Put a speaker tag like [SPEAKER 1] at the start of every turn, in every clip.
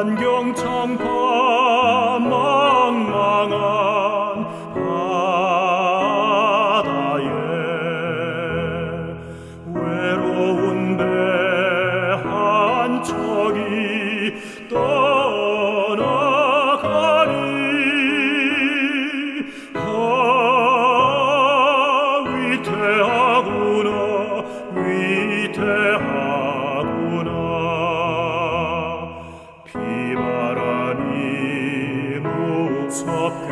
[SPEAKER 1] 한경창파 망망한 바다에 외로운 배 한 척이 떠나가니 위태하구나 위태하구나 비바람이 무섭게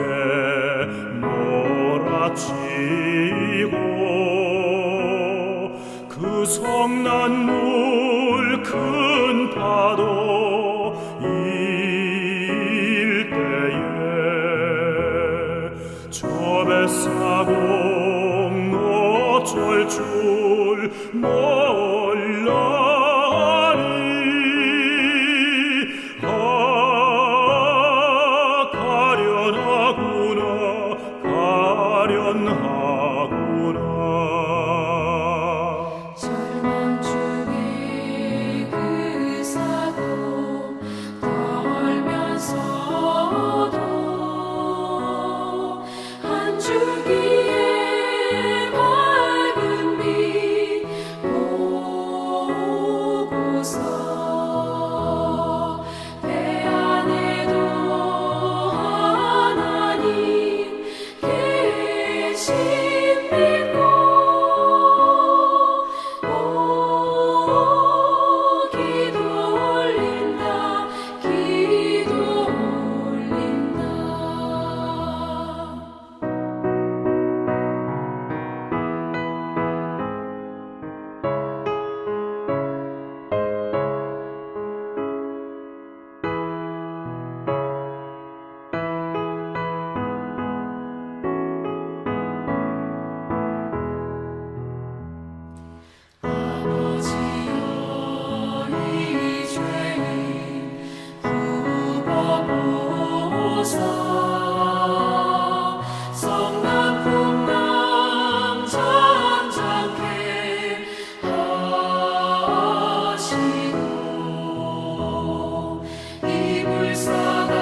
[SPEAKER 1] 몰아치고 그 성난물 큰 파도 일 때에 저 뱃사공 어쩔 줄 몰라니 가련하구나 가련하구나
[SPEAKER 2] 절망 중에 그 사고 떨면서도 한 줄기의 밝은 빛 보고서 배 안에도 하나님 계신 믿고 기도 올린다 기도 올린다 아버지여 이 죄인 굽어보사 성난 풍랑 잔잔케 하시고 이 불쌍한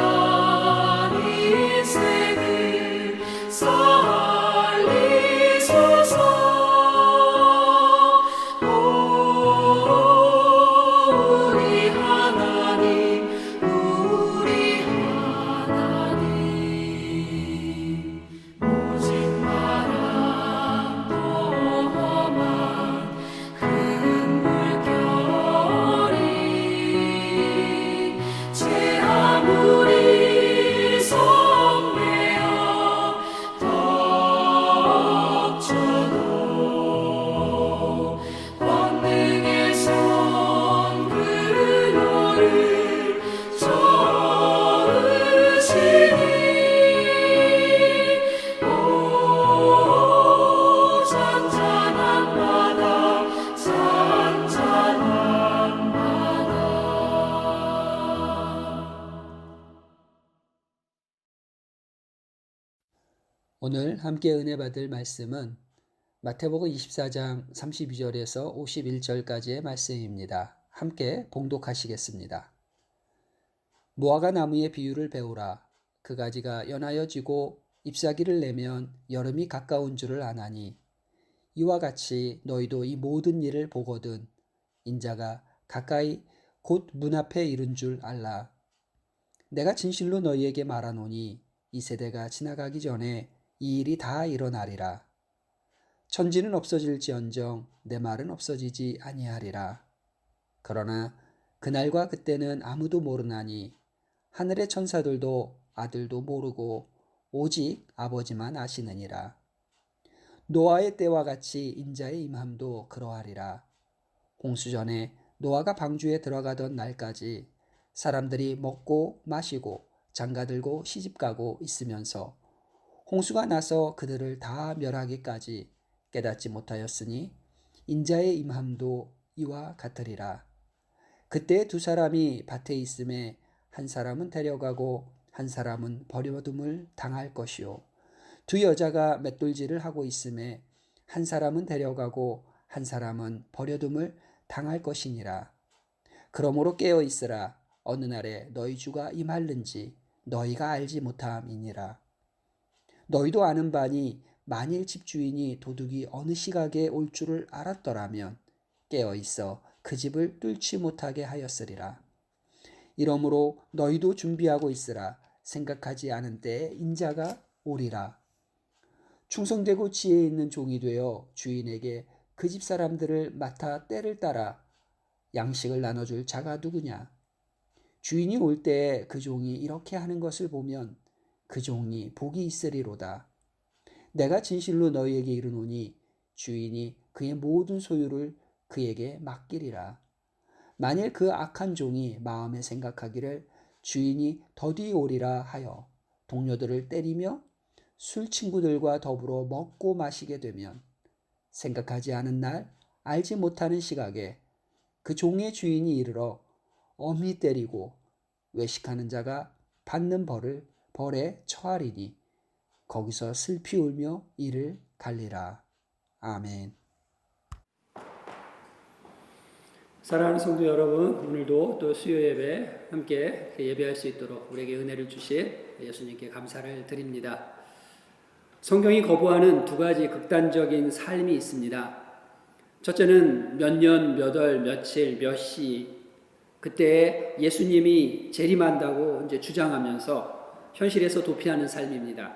[SPEAKER 2] 인생을 살리소서 우리 하나님 우리 하나님 오직 바람 또 험한 큰 물결이 죄 아무리 성내어 덮쳐도 권능의 손 그녀를 저으시니 오 잔잔한 바다 잔잔한 바다
[SPEAKER 3] 오늘 함께 은혜 받을 말씀은 마태복음 24장 32절에서 51절까지의 말씀입니다. 함께 봉독하시겠습니다. 무화과 나무의 비유를 배우라. 그 가지가 연하여 지고 잎사귀를 내면 여름이 가까운 줄을 아나니 이와 같이 너희도 이 모든 일을 보거든 인자가 가까이 곧 문 앞에 이른 줄 알라. 내가 진실로 너희에게 말하노니 이 세대가 지나가기 전에 이 일이 다 일어나리라. 천지는 없어질지언정 내 말은 없어지지 아니하리라. 그러나 그날과 그때는 아무도 모르나니 하늘의 천사들도 아들도 모르고 오직 아버지만 아시느니라. 노아의 때와 같이 인자의 임함도 그러하리라. 홍수 전에 노아가 방주에 들어가던 날까지 사람들이 먹고 마시고 장가들고 시집가고 있으면서 홍수가 나서 그들을 다 멸하기까지 깨닫지 못하였으니 인자의 임함도 이와 같으리라. 그때 두 사람이 밭에 있음에 한 사람은 데려가고 한 사람은 버려둠을 당할 것이요 두 여자가 맷돌질을 하고 있음에 한 사람은 데려가고 한 사람은 버려둠을 당할 것이니라. 그러므로 깨어 있으라. 어느 날에 너희 주가 임할는지 너희가 알지 못함이니라. 너희도 아는 바니 만일 집주인이 도둑이 어느 시각에 올 줄을 알았더라면 깨어 있어 그 집을 뚫지 못하게 하였으리라. 이러므로 너희도 준비하고 있으라. 생각하지 않은 때에 인자가 오리라. 충성되고 지혜 있는 종이 되어 주인에게 그 집 사람들을 맡아 때를 따라 양식을 나눠줄 자가 누구냐? 주인이 올 때에 그 종이 이렇게 하는 것을 보면 그 종이 복이 있으리로다. 내가 진실로 너희에게 이르노니 주인이 그의 모든 소유를 그에게 맡기리라. 만일 그 악한 종이 마음에 생각하기를 주인이 더디 오리라 하여 동료들을 때리며 술 친구들과 더불어 먹고 마시게 되면 생각하지 않은 날 알지 못하는 시각에 그 종의 주인이 이르러 엄히 때리고 외식하는 자가 받는 벌에 처하리니 거기서 슬피 울며 이를 갈리라. 아멘. 사랑하는 성도 여러분, 오늘도 또 수요 예배 함께 예배할 수 있도록 우리에게 은혜를 주신 예수님께 감사를 드립니다. 성경이 거부하는 두 가지 극단적인 삶이 있습니다. 첫째는 몇 년, 몇 월, 며칠, 몇 시 그때 예수님이 재림한다고 이제 주장하면서 현실에서 도피하는 삶입니다.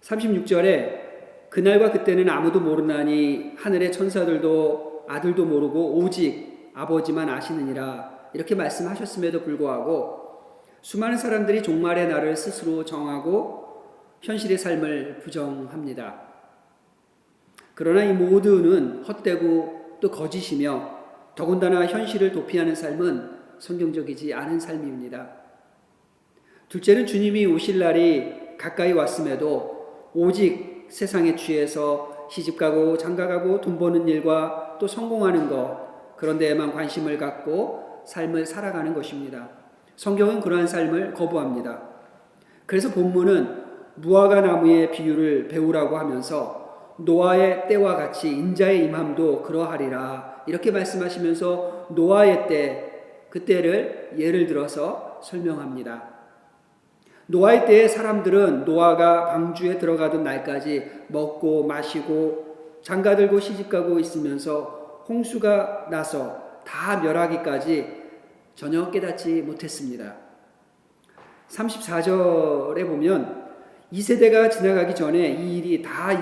[SPEAKER 3] 36절에 그날과 그때는 아무도 모르나니 하늘의 천사들도 아들도 모르고 오직 아버지만 아시느니라 이렇게 말씀하셨음에도 불구하고 수많은 사람들이 종말의 날을 스스로 정하고 현실의 삶을 부정합니다. 그러나 이 모두는 헛되고 또 거짓이며 더군다나 현실을 도피하는 삶은 성경적이지 않은 삶입니다. 둘째는 주님이 오실 날이 가까이 왔음에도 오직 세상에 취해서 시집가고 장가가고 돈 버는 일과 또 성공하는 것 그런 데에만 관심을 갖고 삶을 살아가는 것입니다. 성경은 그러한 삶을 거부합니다. 그래서 본문은 무화과 나무의 비유를 배우라고 하면서 노아의 때와 같이 인자의 임함도 그러하리라 이렇게 말씀하시면서 노아의 때, 그 때를 예를 들어서 설명합니다. 노아의 때의 사람들은 노아가 방주에 들어가던 날까지 먹고 마시고 장가들고 시집가고 있으면서 홍수가 나서 다 멸하기까지 전혀 깨닫지 못했습니다. 34절에 보면 이 세대가 지나가기 전에 이 일이 다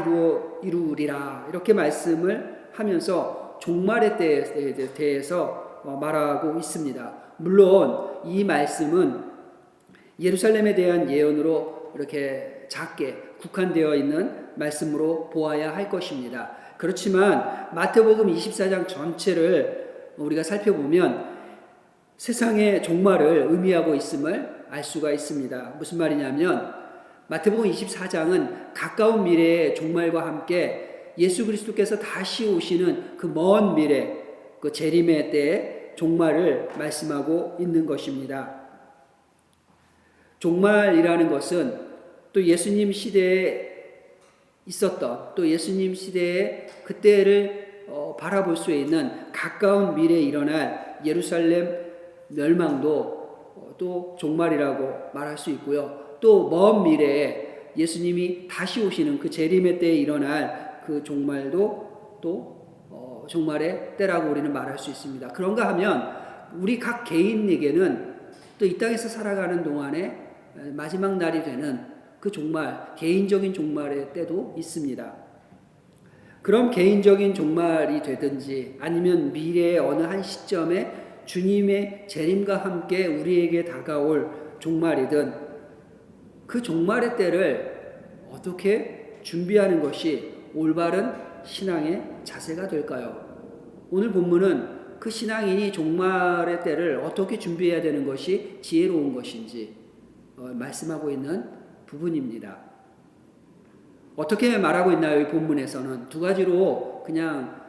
[SPEAKER 3] 이루리라 이렇게 말씀을 하면서 종말의 때에 대해서 말하고 있습니다. 물론 이 말씀은 예루살렘에 대한 예언으로 이렇게 작게 국한되어 있는 말씀으로 보아야 할 것입니다. 그렇지만 마태복음 24장 전체를 우리가 살펴보면 세상의 종말을 의미하고 있음을 알 수가 있습니다. 무슨 말이냐면 마태복음 24장은 가까운 미래의 종말과 함께 예수 그리스도께서 다시 오시는 그 먼 미래, 그 재림의 때의 종말을 말씀하고 있는 것입니다. 종말이라는 것은 또 예수님 시대에 있었던 또 예수님 시대의 그때를 바라볼 수 있는 가까운 미래에 일어날 예루살렘 멸망도 또 종말이라고 말할 수 있고요. 또 먼 미래에 예수님이 다시 오시는 그 재림의 때에 일어날 그 종말도 또 종말의 때라고 우리는 말할 수 있습니다. 그런가 하면 우리 각 개인에게는 또 이 땅에서 살아가는 동안에 마지막 날이 되는 그 종말, 개인적인 종말의 때도 있습니다. 그럼 개인적인 종말이 되든지 아니면 미래의 어느 한 시점에 주님의 재림과 함께 우리에게 다가올 종말이든 그 종말의 때를 어떻게 준비하는 것이 올바른 신앙의 자세가 될까요? 오늘 본문은 그 신앙인이 종말의 때를 어떻게 준비해야 되는 것이 지혜로운 것인지 말씀하고 있는 부분입니다. 어떻게 말하고 있나요? 이 본문에서는 두 가지로 그냥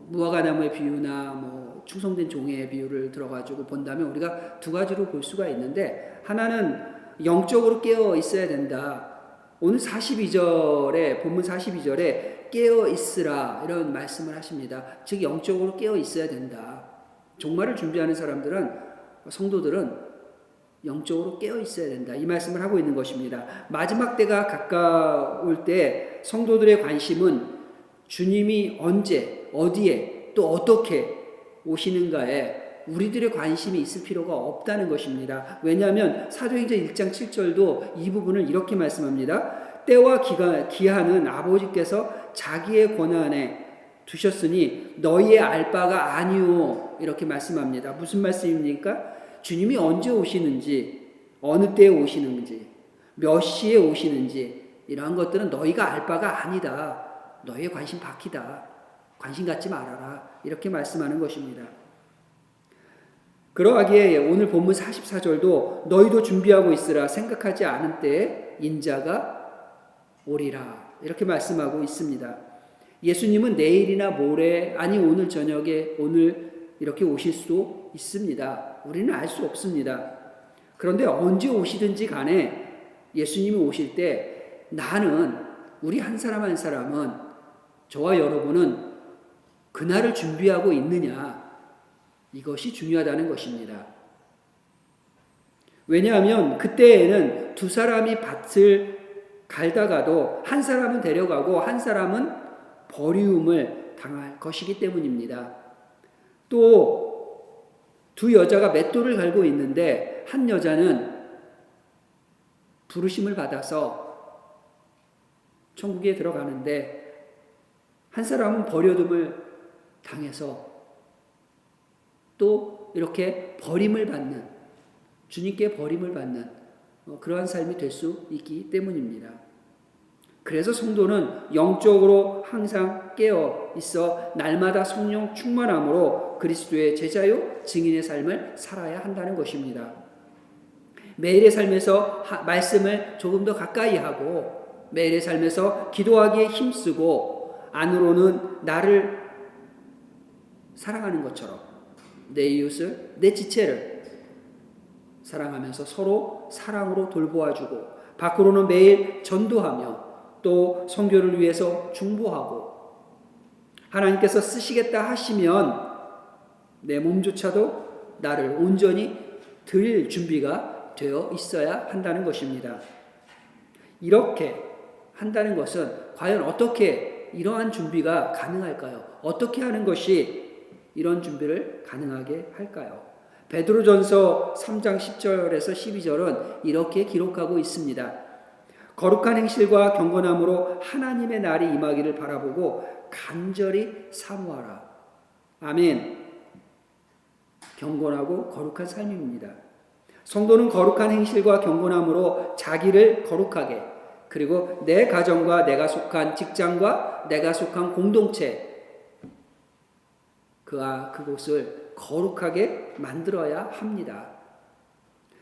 [SPEAKER 3] 무화과 나무의 비유나 뭐 충성된 종의 비유를 들어가지고 본다면 우리가 두 가지로 볼 수가 있는데 하나는 영적으로 깨어 있어야 된다. 오늘 42절에 본문 42절에 깨어 있으라 이런 말씀을 하십니다. 즉 영적으로 깨어 있어야 된다. 종말을 준비하는 사람들은 성도들은 영적으로 깨어 있어야 된다. 이 말씀을 하고 있는 것입니다. 마지막 때가 가까울 때 성도들의 관심은 주님이 언제, 어디에, 또 어떻게 오시는가에 우리들의 관심이 있을 필요가 없다는 것입니다. 왜냐하면 사도행전 1장 7절도 이 부분을 이렇게 말씀합니다. 때와 기한은 아버지께서 자기의 권한에 두셨으니 너희의 알 바가 아니오. 이렇게 말씀합니다. 무슨 말씀입니까? 주님이 언제 오시는지, 어느 때에 오시는지, 몇 시에 오시는지 이러한 것들은 너희가 알 바가 아니다. 너희의 관심 밖이다. 관심 갖지 말아라. 이렇게 말씀하는 것입니다. 그러하기에 오늘 본문 44절도 너희도 준비하고 있으라. 생각하지 않은 때에 인자가 오리라. 이렇게 말씀하고 있습니다. 예수님은 내일이나 모레, 아니 오늘 저녁에, 오늘 이렇게 오실 수도 있습니다. 우리는 알 수 없습니다. 그런데 언제 오시든지 간에 예수님이 오실 때 나는, 우리 한 사람 한 사람은, 저와 여러분은 그날을 준비하고 있느냐, 이것이 중요하다는 것입니다. 왜냐하면 그때에는 두 사람이 밭을 갈다가도 한 사람은 데려가고 한 사람은 버리움을 당할 것이기 때문입니다. 또 두 여자가 맷돌을 갈고 있는데 한 여자는 부르심을 받아서 천국에 들어가는데 한 사람은 버려둠을 당해서 또 이렇게 버림을 받는, 주님께 버림을 받는 그러한 삶이 될 수 있기 때문입니다. 그래서 성도는 영적으로 항상 깨어 있어 날마다 성령 충만함으로 그리스도의 제자요 증인의 삶을 살아야 한다는 것입니다. 매일의 삶에서 말씀을 조금 더 가까이 하고 매일의 삶에서 기도하기에 힘쓰고 안으로는 나를 사랑하는 것처럼 내 이웃을, 내 지체를 사랑하면서 서로 사랑으로 돌보아주고 밖으로는 매일 전도하며 또 선교를 위해서 중보하고 하나님께서 쓰시겠다 하시면 내 몸조차도 나를 온전히 드릴 준비가 되어 있어야 한다는 것입니다. 이렇게 한다는 것은 과연 어떻게 이러한 준비가 가능할까요? 어떻게 하는 것이 이런 준비를 가능하게 할까요? 베드로전서 3장 10절에서 12절은 이렇게 기록하고 있습니다. 거룩한 행실과 경건함으로 하나님의 날이 임하기를 바라보고 간절히 사모하라. 아멘. 경건하고 거룩한 삶입니다. 성도는 거룩한 행실과 경건함으로 자기를 거룩하게, 그리고 내 가정과 내가 속한 직장과 내가 속한 공동체, 그곳을 거룩하게 만들어야 합니다.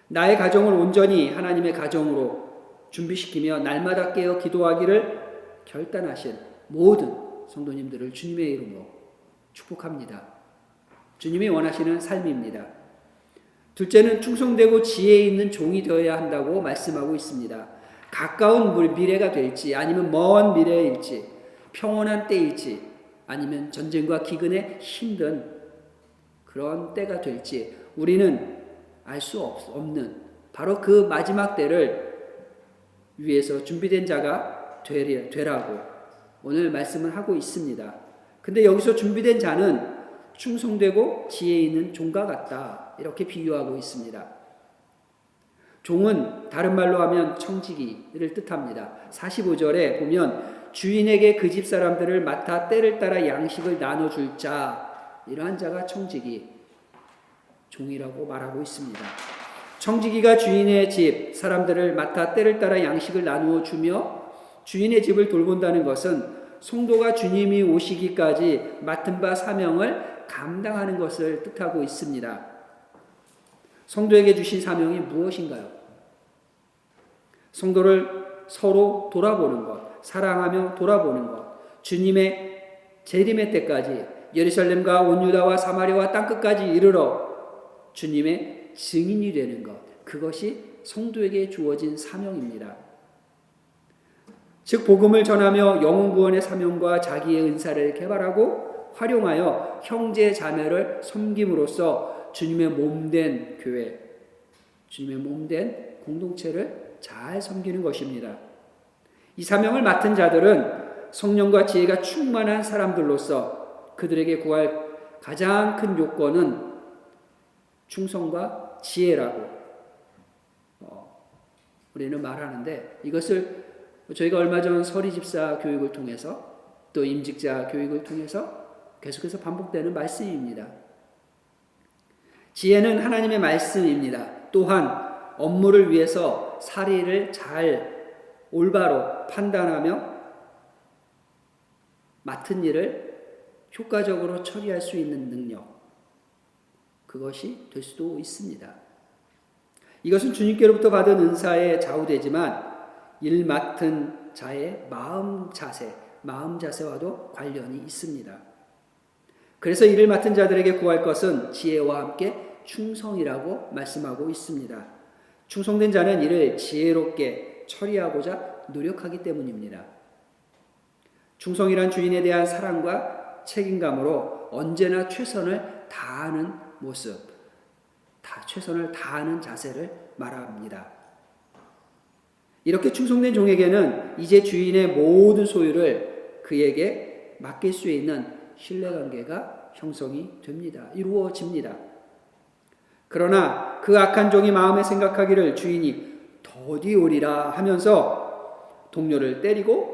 [SPEAKER 3] 나의 가정을 온전히 하나님의 가정으로 준비시키며 날마다 깨어 기도하기를 결단하신 모든 성도님들을 주님의 이름으로 축복합니다. 주님이 원하시는 삶입니다. 둘째는 충성되고 지혜 있는 종이 되어야 한다고 말씀하고 있습니다. 가까운 미래가 될지 아니면 먼 미래일지, 평온한 때일지 아니면 전쟁과 기근에 힘든 그런 때가 될지 우리는 알 수 없는 바로 그 마지막 때를 위해서 준비된 자가 되라고 오늘 말씀을 하고 있습니다. 근데 여기서 준비된 자는 충성되고 지혜 있는 종과 같다, 이렇게 비유하고 있습니다. 종은 다른 말로 하면 청지기를 뜻합니다. 45절에 보면 주인에게 그 집 사람들을 맡아 때를 따라 양식을 나눠줄 자, 이러한 자가 청지기, 종이라고 말하고 있습니다. 청지기가 주인의 집 사람들을 맡아 때를 따라 양식을 나누어 주며 주인의 집을 돌본다는 것은 성도가 주님이 오시기까지 맡은 바 사명을 감당하는 것을 뜻하고 있습니다. 성도에게 주신 사명이 무엇인가요? 성도를 서로 돌아보는 것, 사랑하며 돌아보는 것, 주님의 재림의 때까지 예루살렘과 온 유다와 사마리아와 땅끝까지 이르러 주님의 증인이 되는 것, 그것이 성도에게 주어진 사명입니다. 즉 복음을 전하며 영혼 구원의 사명과 자기의 은사를 개발하고 활용하여 형제 자매를 섬김으로써 주님의 몸된 교회, 주님의 몸된 공동체를 잘 섬기는 것입니다. 이 사명을 맡은 자들은 성령과 지혜가 충만한 사람들로서 그들에게 구할 가장 큰 요건은 충성과 지혜라고 우리는 말하는데, 이것을 저희가 얼마 전 서리집사 교육을 통해서 또 임직자 교육을 통해서 계속해서 반복되는 말씀입니다. 지혜는 하나님의 말씀입니다. 또한 업무를 위해서 사리를 잘 올바로 판단하며 맡은 일을 효과적으로 처리할 수 있는 능력, 그것이 될 수도 있습니다. 이것은 주님께로부터 받은 은사에 좌우되지만 일 맡은 자의 마음 자세와도 관련이 있습니다. 그래서 일을 맡은 자들에게 구할 것은 지혜와 함께 충성이라고 말씀하고 있습니다. 충성된 자는 일을 지혜롭게 처리하고자 노력하기 때문입니다. 충성이란 주인에 대한 사랑과 책임감으로 언제나 최선을 다하는 모습, 최선을 다하는 자세를 말합니다. 이렇게 충성된 종에게는 이제 주인의 모든 소유를 그에게 맡길 수 있는 신뢰관계가 형성이 됩니다. 이루어집니다. 그러나 그 악한 종이 마음에 생각하기를 주인이 더디 오리라 하면서 동료를 때리고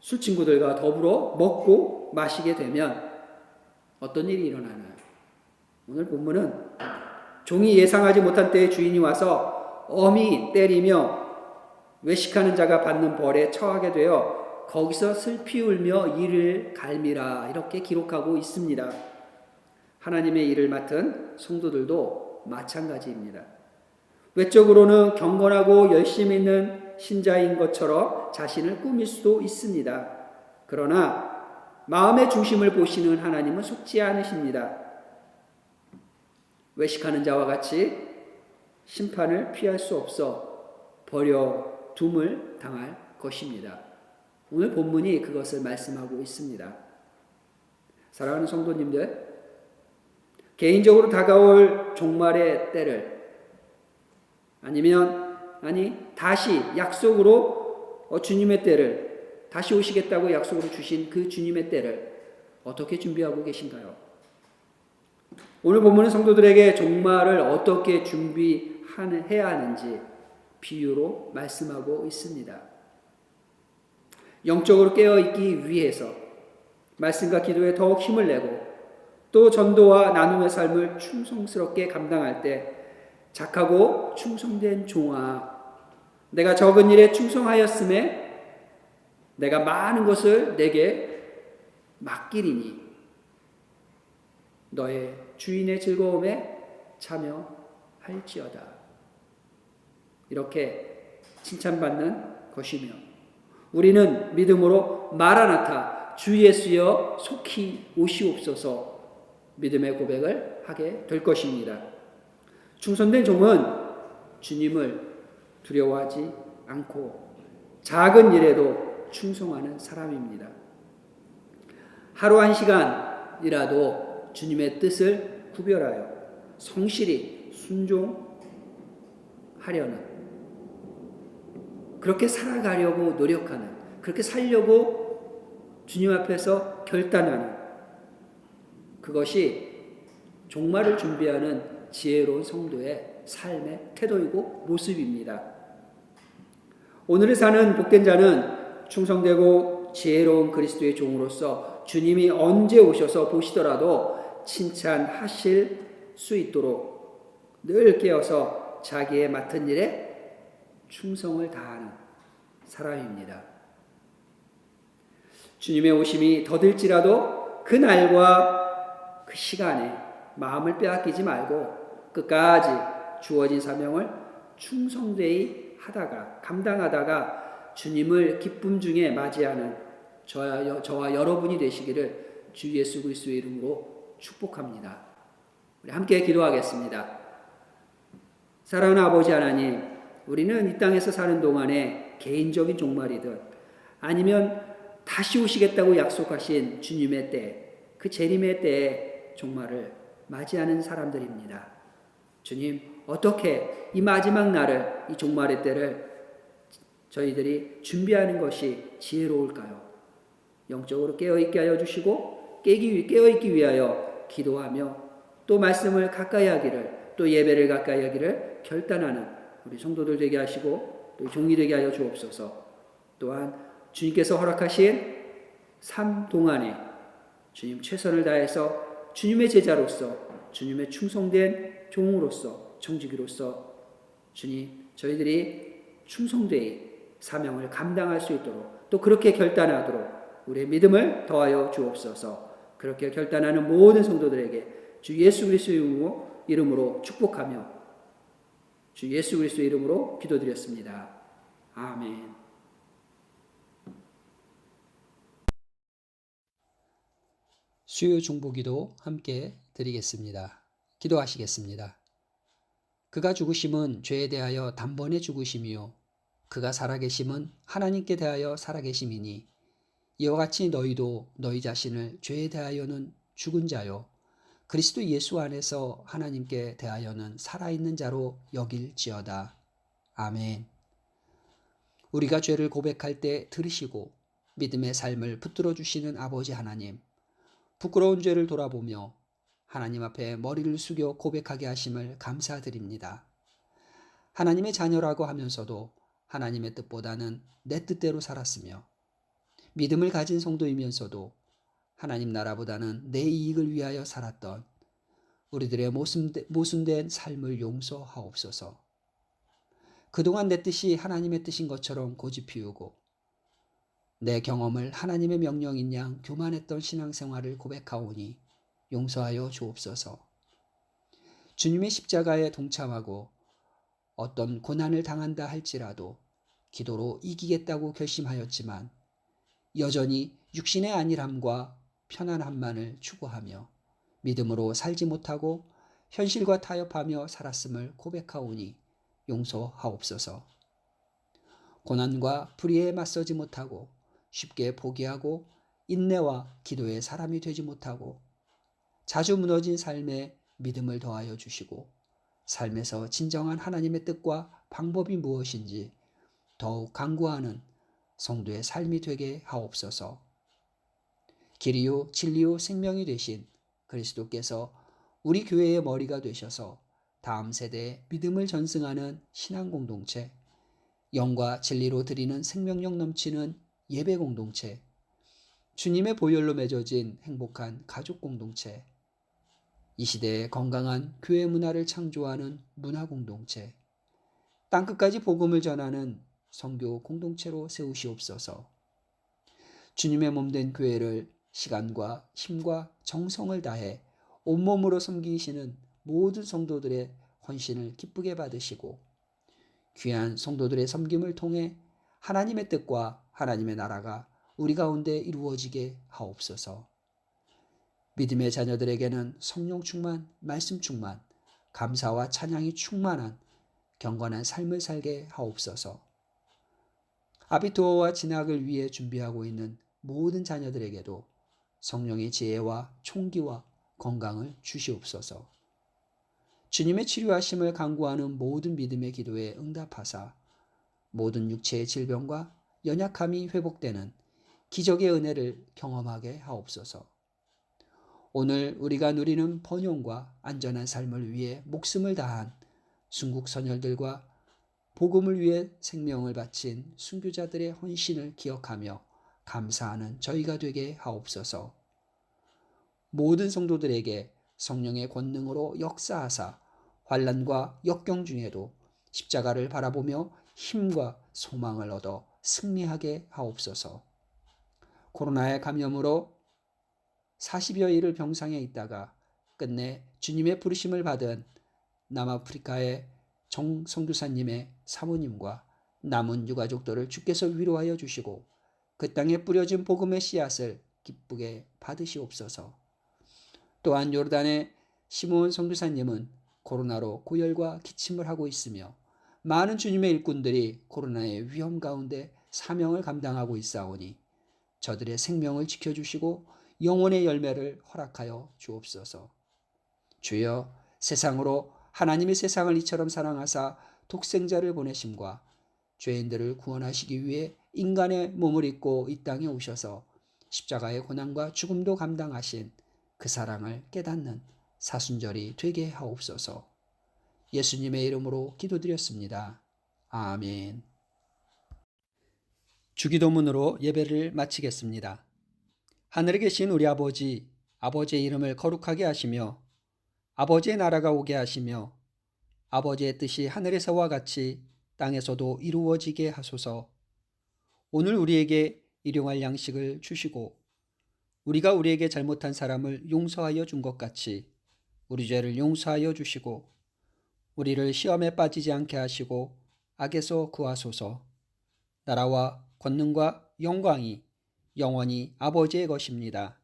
[SPEAKER 3] 술 친구들과 더불어 먹고 마시게 되면 어떤 일이 일어나나요? 오늘 본문은 종이 예상하지 못한 때에 주인이 와서 엄히 때리며 외식하는 자가 받는 벌에 처하게 되어 거기서 슬피 울며 이를 갈미라, 이렇게 기록하고 있습니다. 하나님의 일을 맡은 성도들도 마찬가지입니다. 외적으로는 경건하고 열심 있는 신자인 것처럼 자신을 꾸밀 수도 있습니다. 그러나 마음의 중심을 보시는 하나님은 속지 않으십니다. 외식하는 자와 같이 심판을 피할 수 없어 버려둠을 당할 것입니다. 오늘 본문이 그것을 말씀하고 있습니다. 사랑하는 성도님들, 개인적으로 다가올 종말의 때를 다시 약속으로 주님의 때를, 다시 오시겠다고 약속으로 주신 그 주님의 때를 어떻게 준비하고 계신가요? 오늘 본문은 성도들에게 종말을 어떻게 준비해야 하는지 비유로 말씀하고 있습니다. 영적으로 깨어있기 위해서 말씀과 기도에 더욱 힘을 내고 또 전도와 나눔의 삶을 충성스럽게 감당할 때 착하고 충성된 종아, 내가 적은 일에 충성하였음에 내가 많은 것을 내게 맡기리니 너의 주인의 즐거움에 참여할지어다. 이렇게 칭찬받는 것이며 우리는 믿음으로 마라나타 주 예수여 속히 오시옵소서 믿음의 고백을 하게 될 것입니다. 충성된 종은 주님을 두려워하지 않고 작은 일에도 충성하는 사람입니다. 하루 한 시간이라도 주님의 뜻을 구별하여 성실히 순종하려는, 그렇게 살아가려고 노력하는, 그렇게 살려고 주님 앞에서 결단하는, 그것이 종말을 준비하는 지혜로운 성도의 삶의 태도이고 모습입니다. 오늘을 사는 복된 자는 충성되고 지혜로운 그리스도의 종으로서 주님이 언제 오셔서 보시더라도 칭찬하실 수 있도록 늘 깨어서 자기의 맡은 일에 충성을 다하는 사람입니다. 주님의 오심이 더딜지라도 그 날과 그 시간에 마음을 빼앗기지 말고 끝까지 주어진 사명을 충성되이 감당하다가 주님을 기쁨 중에 맞이하는 저와 여러분이 되시기를 주 예수 그리스도의 이름으로 축복합니다. 우리 함께 기도하겠습니다. 사랑하는 아버지 하나님, 우리는 이 땅에서 사는 동안에 개인적인 종말이든 아니면 다시 오시겠다고 약속하신 주님의 때, 그 재림의 때의 종말을 맞이하는 사람들입니다. 주님, 어떻게 이 마지막 날을, 이 종말의 때를 저희들이 준비하는 것이 지혜로울까요? 영적으로 깨어있게 하여 주시고 깨어있기 위하여 기도하며 또 말씀을 가까이 하기를, 또 예배를 가까이 하기를 결단하는 우리 성도들 되게 하시고 또 종이 되게 하여 주옵소서. 또한 주님께서 허락하신 삶 동안에 주님 최선을 다해서 주님의 제자로서, 주님의 충성된 종으로서, 청지기로서 주님, 저희들이 충성되이 사명을 감당할 수 있도록, 또 그렇게 결단하도록 우리의 믿음을 더하여 주옵소서. 그렇게 결단하는 모든 성도들에게 주 예수 그리스도의 이름으로 축복하며 주 예수 그리스도의 이름으로 기도드렸습니다. 아멘. 수요 중보기도 함께 드리겠습니다. 기도하시겠습니다. 그가 죽으심은 죄에 대하여 단번에 죽으심이요 그가 살아계심은 하나님께 대하여 살아계심이니 이와 같이 너희도 너희 자신을 죄에 대하여는 죽은 자요 그리스도 예수 안에서 하나님께 대하여는 살아있는 자로 여길지어다. 아멘. 우리가 죄를 고백할 때 들으시고 믿음의 삶을 붙들어 주시는 아버지 하나님, 부끄러운 죄를 돌아보며 하나님 앞에 머리를 숙여 고백하게 하심을 감사드립니다. 하나님의 자녀라고 하면서도 하나님의 뜻보다는 내 뜻대로 살았으며 믿음을 가진 성도이면서도 하나님 나라보다는 내 이익을 위하여 살았던 우리들의 모순된 삶을 용서하옵소서. 그동안 내 뜻이 하나님의 뜻인 것처럼 고집 피우고 내 경험을 하나님의 명령인 양 교만했던 신앙생활을 고백하오니 용서하여 주옵소서. 주님의 십자가에 동참하고 어떤 고난을 당한다 할지라도 기도로 이기겠다고 결심하였지만 여전히 육신의 안일함과 편안함만을 추구하며 믿음으로 살지 못하고 현실과 타협하며 살았음을 고백하오니 용서하옵소서. 고난과 불의에 맞서지 못하고 쉽게 포기하고 인내와 기도의 사람이 되지 못하고 자주 무너진 삶에 믿음을 더하여 주시고 삶에서 진정한 하나님의 뜻과 방법이 무엇인지 더욱 강구하는 성도의 삶이 되게 하옵소서. 길이요 진리요 생명이 되신 그리스도께서 우리 교회의 머리가 되셔서 다음 세대에 믿음을 전승하는 신앙 공동체, 영과 진리로 드리는 생명력 넘치는 예배 공동체, 주님의 보혈로 맺어진 행복한 가족 공동체, 이 시대에 건강한 교회 문화를 창조하는 문화 공동체, 땅끝까지 복음을 전하는 선교 공동체로 세우시옵소서. 주님의 몸된 교회를 시간과 힘과 정성을 다해 온몸으로 섬기시는 모든 성도들의 헌신을 기쁘게 받으시고 귀한 성도들의 섬김을 통해 하나님의 뜻과 하나님의 나라가 우리 가운데 이루어지게 하옵소서. 믿음의 자녀들에게는 성령 충만, 말씀 충만, 감사와 찬양이 충만한 경건한 삶을 살게 하옵소서. 아비투어와 진학을 위해 준비하고 있는 모든 자녀들에게도 성령의 지혜와 총기와 건강을 주시옵소서. 주님의 치료하심을 간구하는 모든 믿음의 기도에 응답하사 모든 육체의 질병과 연약함이 회복되는 기적의 은혜를 경험하게 하옵소서. 오늘 우리가 누리는 번영과 안전한 삶을 위해 목숨을 다한 순국 선열들과 복음을 위해 생명을 바친 순교자들의 헌신을 기억하며 감사하는 저희가 되게 하옵소서. 모든 성도들에게 성령의 권능으로 역사하사 환난과 역경 중에도 십자가를 바라보며 힘과 소망을 얻어 승리하게 하옵소서. 코로나의 감염으로 40여일을 병상에 있다가 끝내 주님의 부르심을 받은 남아프리카의 정성교사님의 사모님과 남은 유가족들을 주께서 위로하여 주시고 그 땅에 뿌려진 복음의 씨앗을 기쁘게 받으시옵소서. 또한 요르단의 시몬 선교사님은 코로나로 고열과 기침을 하고 있으며 많은 주님의 일꾼들이 코로나의 위험 가운데 사명을 감당하고 있사오니 저들의 생명을 지켜주시고 영혼의 열매를 허락하여 주옵소서. 주여, 세상으로 하나님이 세상을 이처럼 사랑하사 독생자를 보내심과 죄인들을 구원하시기 위해 인간의 몸을 입고 이 땅에 오셔서 십자가의 고난과 죽음도 감당하신 그 사랑을 깨닫는 사순절이 되게 하옵소서. 예수님의 이름으로 기도드렸습니다. 아멘. 주기도문으로 예배를 마치겠습니다. 하늘에 계신 우리 아버지, 아버지의 이름을 거룩하게 하시며 아버지의 나라가 오게 하시며 아버지의 뜻이 하늘에서와 같이 땅에서도 이루어지게 하소서. 오늘 우리에게 일용할 양식을 주시고 우리가 우리에게 잘못한 사람을 용서하여 준 것 같이 우리 죄를 용서하여 주시고 우리를 시험에 빠지지 않게 하시고 악에서 구하소서. 나라와 권능과 영광이 영원히 아버지의 것입니다.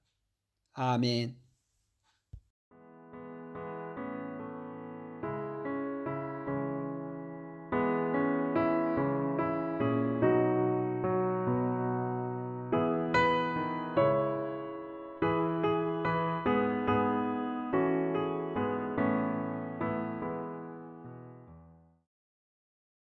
[SPEAKER 3] 아멘.